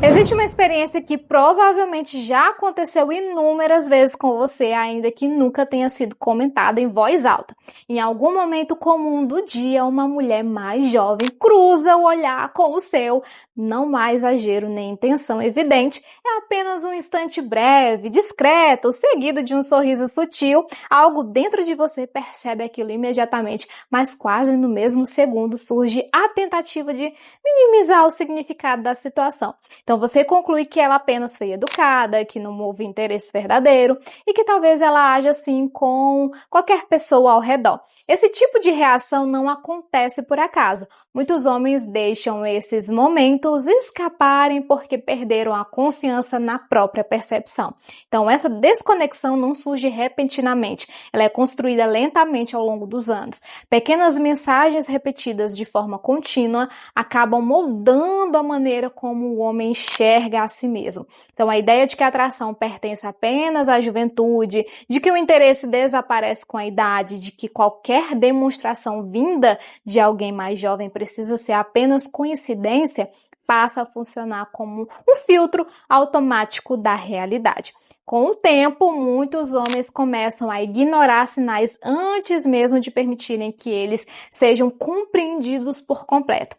Existe uma experiência que provavelmente já aconteceu inúmeras vezes com você, ainda que nunca tenha sido comentada em voz alta. Em algum momento comum do dia, uma mulher mais jovem cruza o olhar com o seu. Não há exagero nem intenção evidente, é apenas um instante breve, discreto, seguido de um sorriso sutil. Algo dentro de você percebe aquilo imediatamente, mas quase no mesmo segundo surge a tentativa de minimizar o significado da situação. Então você conclui que ela apenas foi educada, que não houve interesse verdadeiro e que talvez ela haja assim com qualquer pessoa ao redor. Esse tipo de reação não acontece por acaso. Muitos homens deixam esses momentos escaparem porque perderam a confiança na própria percepção. Então essa desconexão não surge repentinamente, ela é construída lentamente ao longo dos anos. Pequenas mensagens repetidas de forma contínua acabam moldando a maneira como o homem enxerga a si mesmo. Então, a ideia de que a atração pertence apenas à juventude, de que o interesse desaparece com a idade, de que qualquer demonstração vinda de alguém mais jovem precisa ser apenas coincidência, passa a funcionar como um filtro automático da realidade. Com o tempo, muitos homens começam a ignorar sinais antes mesmo de permitirem que eles sejam compreendidos por completo.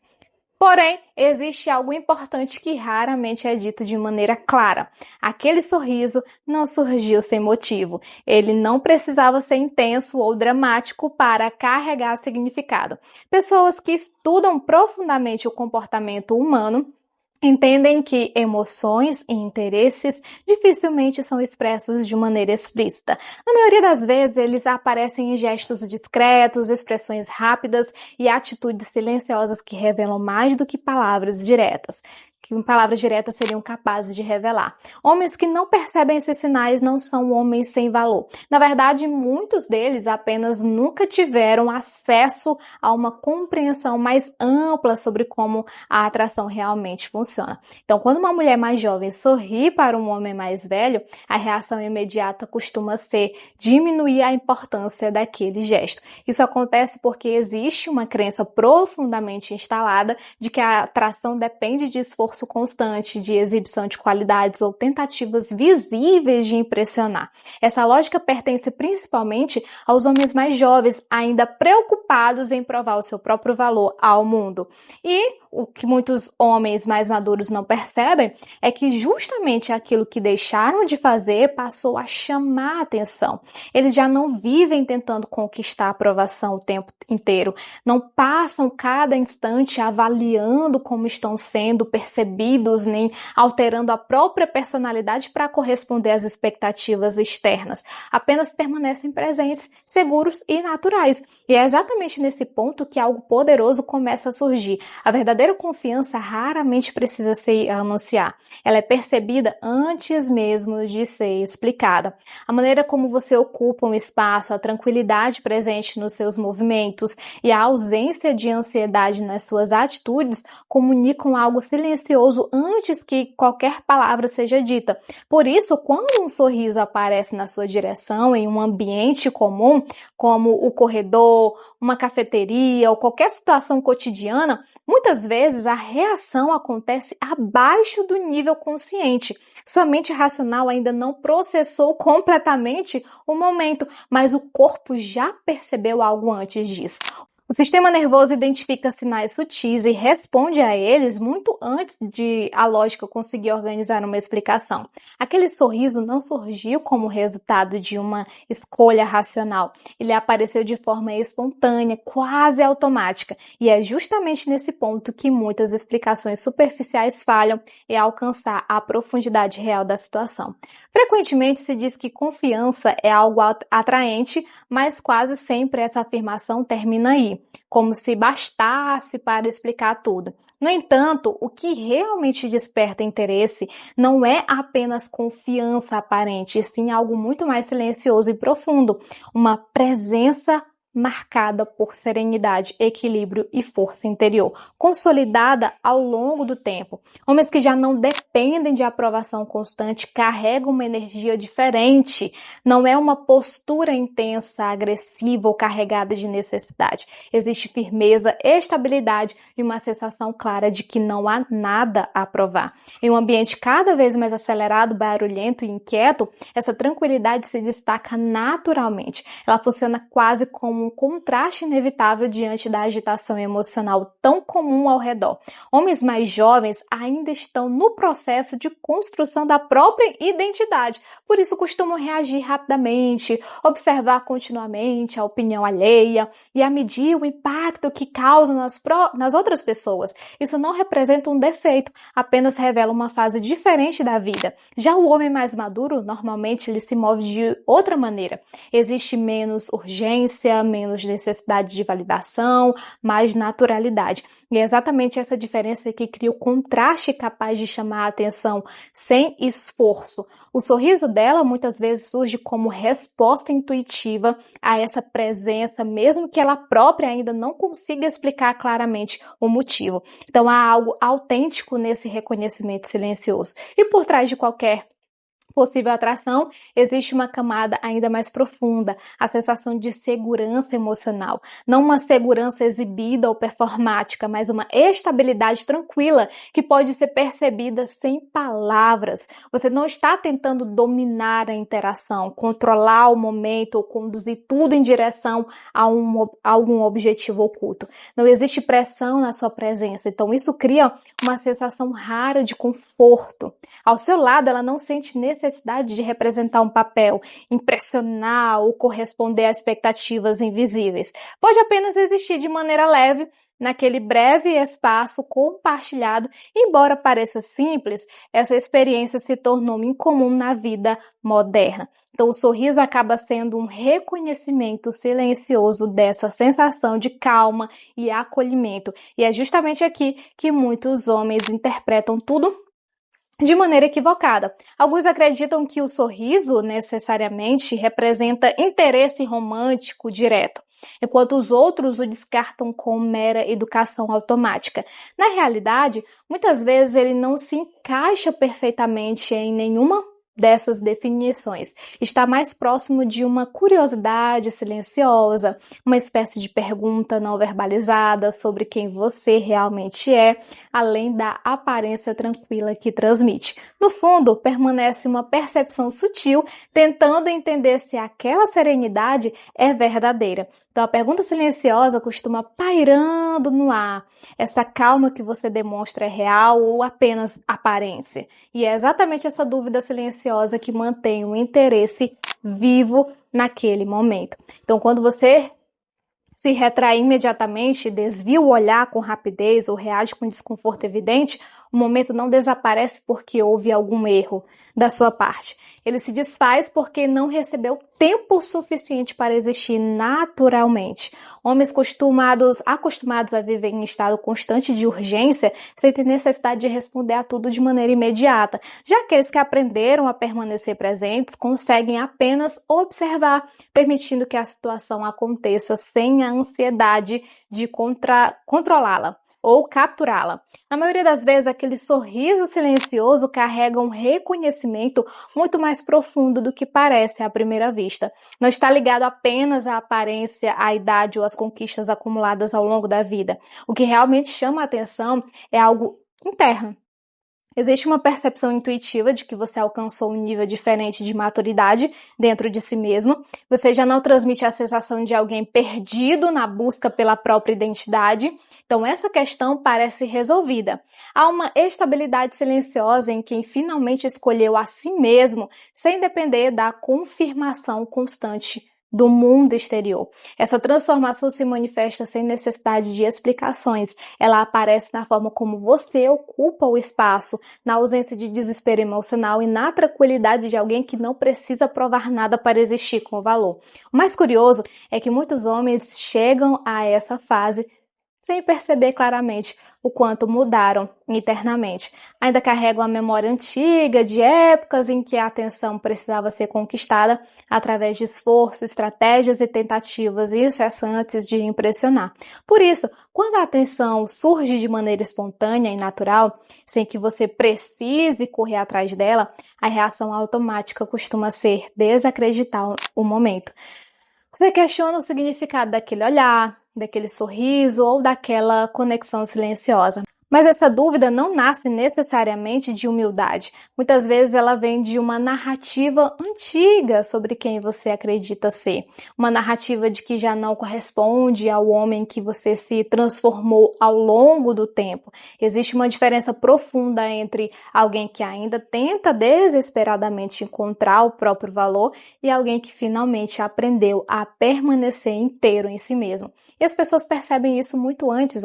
Porém, existe algo importante que raramente é dito de maneira clara. Aquele sorriso não surgiu sem motivo. Ele não precisava ser intenso ou dramático para carregar significado. Pessoas que estudam profundamente o comportamento humano entendem que emoções e interesses dificilmente são expressos de maneira explícita. Na maioria das vezes, eles aparecem em gestos discretos, expressões rápidas e atitudes silenciosas que revelam mais do que palavras diretas. Que palavras diretas seriam capazes de revelar. Homens que não percebem esses sinais não são homens sem valor. Na verdade, muitos deles apenas nunca tiveram acesso a uma compreensão mais ampla sobre como a atração realmente funciona. Então, quando uma mulher mais jovem sorri para um homem mais velho, a reação imediata costuma ser diminuir a importância daquele gesto. Isso acontece porque existe uma crença profundamente instalada de que a atração depende de esforço constante, de exibição de qualidades ou tentativas visíveis de impressionar. Essa lógica pertence principalmente aos homens mais jovens, ainda preocupados em provar o seu próprio valor ao mundo. E o que muitos homens mais maduros não percebem é que justamente aquilo que deixaram de fazer passou a chamar a atenção. Eles já não vivem tentando conquistar a aprovação o tempo inteiro, não passam cada instante avaliando como estão sendo percebidos, nem alterando a própria personalidade para corresponder às expectativas externas. Apenas permanecem presentes, seguros e naturais. E é exatamente nesse ponto que algo poderoso começa a surgir. A verdadeira confiança raramente precisa se anunciar. Ela é percebida antes mesmo de ser explicada. A maneira como você ocupa um espaço, a tranquilidade presente nos seus movimentos e a ausência de ansiedade nas suas atitudes comunicam algo silencioso antes que qualquer palavra seja dita. Por isso, quando um sorriso aparece na sua direção em um ambiente comum, como o corredor, uma cafeteria ou qualquer situação cotidiana, muitas vezes a reação acontece abaixo do nível consciente. Sua mente racional ainda não processou completamente o momento, mas o corpo já percebeu algo antes disso. O sistema nervoso identifica sinais sutis e responde a eles muito antes de a lógica conseguir organizar uma explicação. Aquele sorriso não surgiu como resultado de uma escolha racional. Ele apareceu de forma espontânea, quase automática. E é justamente nesse ponto que muitas explicações superficiais falham em alcançar a profundidade real da situação. Frequentemente se diz que confiança é algo atraente, mas quase sempre essa afirmação termina aí, como se bastasse para explicar tudo. No entanto, o que realmente desperta interesse não é apenas confiança aparente, e sim algo muito mais silencioso e profundo, uma presença marcada por serenidade, equilíbrio e força interior, consolidada ao longo do tempo. Homens que já não dependem de aprovação constante carregam uma energia diferente, não é uma postura intensa, agressiva ou carregada de necessidade. Existe firmeza, estabilidade e uma sensação clara de que não há nada a provar. Em um ambiente cada vez mais acelerado, barulhento e inquieto, essa tranquilidade se destaca naturalmente. Ela funciona quase como um contraste inevitável diante da agitação emocional tão comum ao redor. Homens mais jovens ainda estão no processo de construção da própria identidade, por isso costumam reagir rapidamente, observar continuamente a opinião alheia e a medir o impacto que causam nas outras pessoas. Isso não representa um defeito, apenas revela uma fase diferente da vida. Já o homem mais maduro, normalmente, ele se move de outra maneira. Existe menos urgência, menos necessidade de validação, mais naturalidade. E é exatamente essa diferença que cria o contraste capaz de chamar a atenção sem esforço. O sorriso dela muitas vezes surge como resposta intuitiva a essa presença, mesmo que ela própria ainda não consiga explicar claramente o motivo. Então há algo autêntico nesse reconhecimento silencioso. E por trás de qualquer possível atração, existe uma camada ainda mais profunda, a sensação de segurança emocional. Não uma segurança exibida ou performática, mas uma estabilidade tranquila que pode ser percebida sem palavras. Você não está tentando dominar a interação, controlar o momento ou conduzir tudo em direção a algum objetivo oculto. Não existe pressão na sua presença, então isso cria uma sensação rara de conforto. Ao seu lado, ela não sente necessidade de representar um papel, impressionar ou corresponder a expectativas invisíveis. Pode apenas existir de maneira leve, naquele breve espaço compartilhado. Embora pareça simples, essa experiência se tornou incomum na vida moderna. Então, o sorriso acaba sendo um reconhecimento silencioso dessa sensação de calma e acolhimento. E é justamente aqui que muitos homens interpretam tudo de maneira equivocada. Alguns acreditam que o sorriso necessariamente representa interesse romântico direto, enquanto os outros o descartam como mera educação automática. Na realidade, muitas vezes ele não se encaixa perfeitamente em nenhuma dessas definições. Está mais próximo de uma curiosidade silenciosa, uma espécie de pergunta não verbalizada sobre quem você realmente é, além da aparência tranquila que transmite. No fundo, permanece uma percepção sutil, tentando entender se aquela serenidade é verdadeira. Então, a pergunta silenciosa costuma pairando no ar. Essa calma que você demonstra é real ou apenas aparência? E é exatamente essa dúvida silenciosa que mantém o interesse vivo naquele momento. Então, quando você se retrai imediatamente, desvia o olhar com rapidez ou reage com desconforto evidente, o momento não desaparece porque houve algum erro da sua parte. Ele se desfaz porque não recebeu tempo suficiente para existir naturalmente. Homens acostumados a viver em estado constante de urgência, sem ter necessidade de responder a tudo de maneira imediata. Já aqueles que aprenderam a permanecer presentes conseguem apenas observar, permitindo que a situação aconteça sem a ansiedade de controlá-la ou capturá-la. Na maioria das vezes, aquele sorriso silencioso carrega um reconhecimento muito mais profundo do que parece à primeira vista. Não está ligado apenas à aparência, à idade ou às conquistas acumuladas ao longo da vida. O que realmente chama a atenção é algo interno. Existe uma percepção intuitiva de que você alcançou um nível diferente de maturidade dentro de si mesmo. Você já não transmite a sensação de alguém perdido na busca pela própria identidade. Então, essa questão parece resolvida. Há uma estabilidade silenciosa em quem finalmente escolheu a si mesmo, sem depender da confirmação constante do mundo exterior. Essa transformação se manifesta sem necessidade de explicações. Ela aparece na forma como você ocupa o espaço, na ausência de desespero emocional e na tranquilidade de alguém que não precisa provar nada para existir com valor. O mais curioso é que muitos homens chegam a essa fase sem perceber claramente o quanto mudaram internamente. Ainda carregam a memória antiga de épocas em que a atenção precisava ser conquistada através de esforço, estratégias e tentativas incessantes de impressionar. Por isso, quando a atenção surge de maneira espontânea e natural, sem que você precise correr atrás dela, a reação automática costuma ser desacreditar o momento. Você questiona o significado daquele olhar, daquele sorriso ou daquela conexão silenciosa. Mas essa dúvida não nasce necessariamente de humildade. Muitas vezes ela vem de uma narrativa antiga sobre quem você acredita ser. Uma narrativa de que já não corresponde ao homem que você se transformou ao longo do tempo. Existe uma diferença profunda entre alguém que ainda tenta desesperadamente encontrar o próprio valor e alguém que finalmente aprendeu a permanecer inteiro em si mesmo. E as pessoas percebem isso muito antes,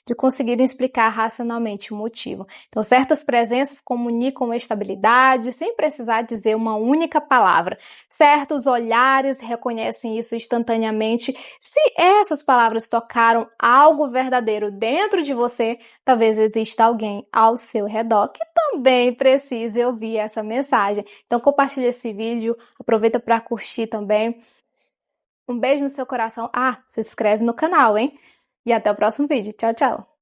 de conseguirem explicar racionalmente o motivo. Então, certas presenças comunicam estabilidade sem precisar dizer uma única palavra. Certos olhares reconhecem isso instantaneamente. Se essas palavras tocaram algo verdadeiro dentro de você, talvez exista alguém ao seu redor que também precise ouvir essa mensagem. Então, compartilhe esse vídeo, aproveita para curtir também. Um beijo no seu coração. Se inscreve no canal, hein? E até o próximo vídeo. Tchau, tchau!